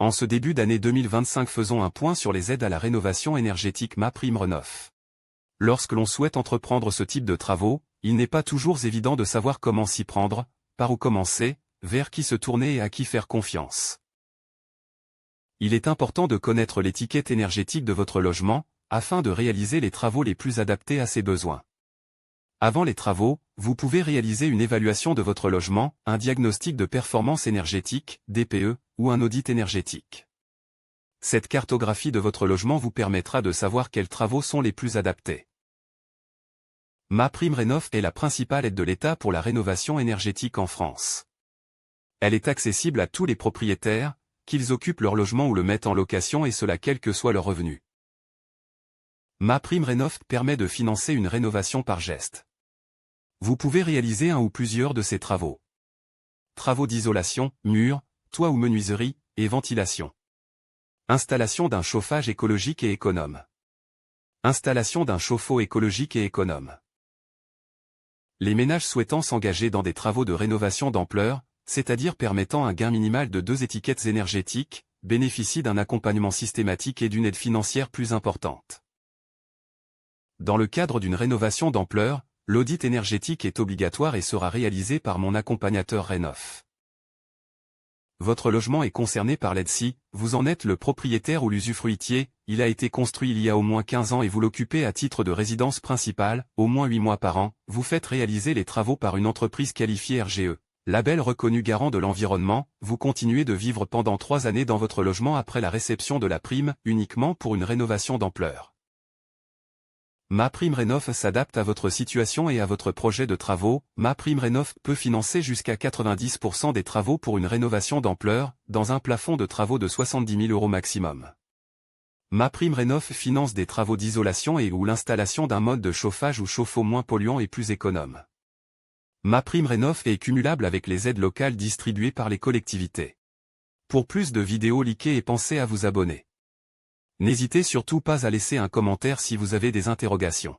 En ce début d'année 2025, faisons un point sur les aides à la rénovation énergétique MaPrimeRénov'. Lorsque l'on souhaite entreprendre ce type de travaux, il n'est pas toujours évident de savoir comment s'y prendre, par où commencer, vers qui se tourner et à qui faire confiance. Il est important de connaître l'étiquette énergétique de votre logement, afin de réaliser les travaux les plus adaptés à ses besoins. Avant les travaux, vous pouvez réaliser une évaluation de votre logement, un diagnostic de performance énergétique, DPE, ou un audit énergétique. Cette cartographie de votre logement vous permettra de savoir quels travaux sont les plus adaptés. MaPrimeRénov' est la principale aide de l'État pour la rénovation énergétique en France. Elle est accessible à tous les propriétaires, qu'ils occupent leur logement ou le mettent en location et cela quel que soit leur revenu. MaPrimeRénov' permet de financer une rénovation par geste. Vous pouvez réaliser un ou plusieurs de ces travaux. Travaux d'isolation, murs, toits ou menuiserie, et ventilation. Installation d'un chauffage écologique et économe. Installation d'un chauffe-eau écologique et économe. Les ménages souhaitant s'engager dans des travaux de rénovation d'ampleur, c'est-à-dire permettant un gain minimal de 2 étiquettes énergétiques, bénéficient d'un accompagnement systématique et d'une aide financière plus importante. Dans le cadre d'une rénovation d'ampleur, l'audit énergétique est obligatoire et sera réalisé par mon accompagnateur Rénov'. Votre logement est concerné par l'aide si vous en êtes le propriétaire ou l'usufruitier, il a été construit il y a au moins 15 ans et vous l'occupez à titre de résidence principale, au moins 8 mois par an, vous faites réaliser les travaux par une entreprise qualifiée RGE. Label reconnu garant de l'environnement, vous continuez de vivre pendant 3 années dans votre logement après la réception de la prime, uniquement pour une rénovation d'ampleur. MaPrimeRénov' s'adapte à votre situation et à votre projet de travaux. MaPrimeRénov' peut financer jusqu'à 90% des travaux pour une rénovation d'ampleur, dans un plafond de travaux de 70 000 € maximum. MaPrimeRénov' finance des travaux d'isolation et ou l'installation d'un mode de chauffage ou chauffe-eau moins polluant et plus économe. MaPrimeRénov' est cumulable avec les aides locales distribuées par les collectivités. Pour plus de vidéos, likez et pensez à vous abonner. N'hésitez surtout pas à laisser un commentaire si vous avez des interrogations.